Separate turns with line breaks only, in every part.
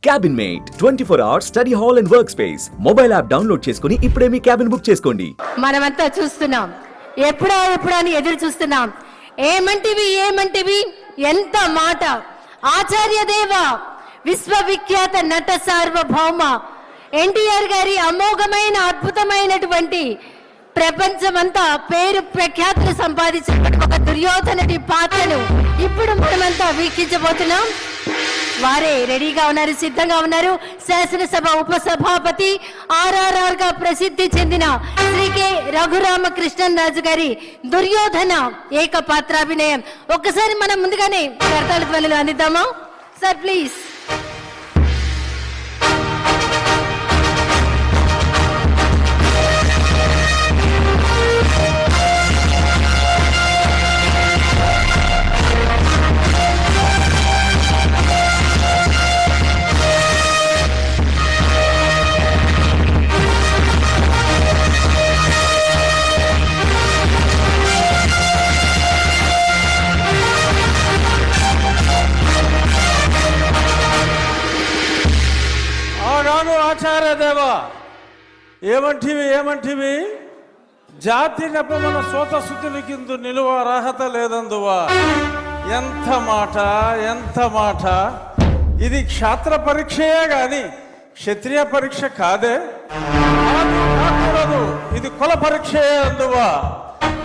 Cabin mate 24 hours study hall and work space mobile app download చేసుకుని ఇప్పుడే మీ cabin book చేసుకోండి.
మనమంతా చూస్తున్నాం, ఎప్పుడా అని ఎదురు చూస్తున్నాం. ఏమంటివి ఎంత మాట. ఆచార్య దేవ విశ్వవిఖ్యాత నట సార్వభౌమ ఎన్టీఆర్ గారి అమోఘమైన అద్భుతమైనటువంటి ప్రపంచమంతా పేరు ప్రఖ్యాతులు సంపాదించిన ఒక దుర్యోధనుడి పాత్రను ఇప్పుడు మనమంతా వీక్షించబోతున్నాం. వారే రెడీగా ఉన్నారు, సిద్ధంగా ఉన్నారు. శాసనసభ ఉపసభాపతి RRR గా ప్రసిద్ధి చెందిన శ్రీ కె రఘురామకృష్ణరాజు గారి దుర్యోధన ఏకపాత్రాభినయం. ఒక్కసారి మనం ముందుగానే కర్తాళ ధ్వనులు అందిద్దామా సార్, ప్లీజ్.
ఆచార్య దేవ ఏమంటివి జాతి నెపమన సోతసుతుని కింద నిలువ అర్హత లేదందువా. ఎంత మాట. ఇది క్షాత్ర పరీక్షయే గాని క్షత్రియ పరీక్ష కాదే. కాకూడదు, ఇది కుల పరీక్షయే అందువా.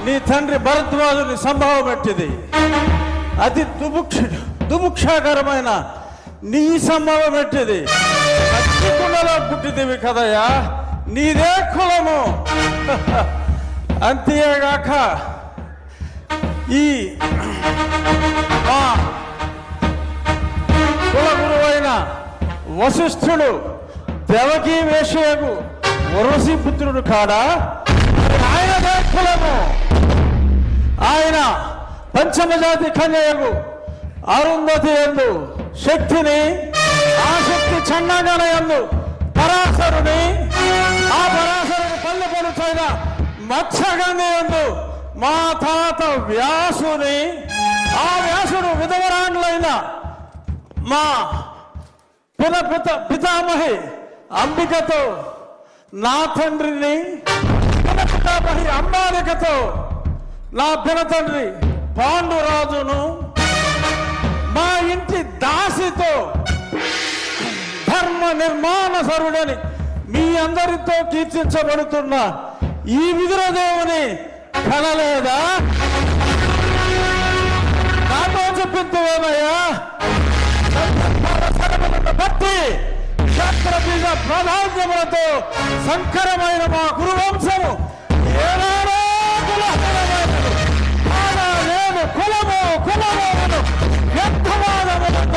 నీ తండ్రి భరద్వాజుని సంభవం ఎట్టిది. అతి దుభుక్షాకరమైన నీ సంభవం ఎట్టిది. కుండలో పుట్టిదివి కదయ్యా, నీదే కులము. అంతేగాక ఈ మా కుల గురువైన వశిష్ఠుడు దేవకీ వేషయకు వరసి పుత్రుడు కాడా, ఆయనదే కులము. ఆయన పంచమజాతి కన్యకు అరుంధతి యందు శక్తిని, ఆ శక్తి చండాగణ యందు పరాశరుని, ఆ పరాశరుని పల్లె పలుచైన మత్స్యగంధి యందు మా తాత వ్యాసుని, ఆ వ్యాసుడు విధవరాండ్లైన మా పితామహి అంబికతో, నా తండ్రిని పితామహి అంబాలికతో, నా పినతండ్రి పాండురాజును, మా ఇంటి దాసితో ధర్మ నిర్మాణ సరుడని మీ అందరితో కీర్తించబడుతున్న ఈ విదురదేవుని కనలేదా? నాతో చెప్పిందేమయ్యా. భక్తి శాస్త్ర బీజ ప్రాధాన్యములతో సంకరమైన మా గురువంశము ఏనాడో కులము వ్యర్థవాదములకు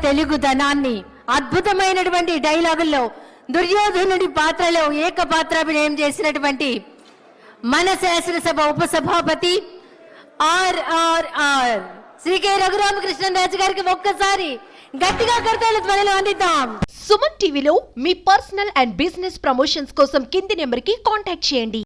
తెలుగుదనాన్ని అద్భుతమైనటువంటి డైలాగుల్లో దుర్యోధనుడి పాత్రలో ఏకపాత్రాభినయం చేసినటువంటి మన శాసనసభ ఉపసభాపతి RRR శ్రీ కె రఘురామకృష్ణరాజు గారికి ఒక్కసారి గట్టిగా కర్తాళ ధ్వనులు అందిద్దాం.
సుమన్ టీవీలో మీ పర్సనల్ అండ్ బిజినెస్ ప్రమోషన్స్ కోసం కింది నెంబర్కి కాంటాక్ట్ చేయండి.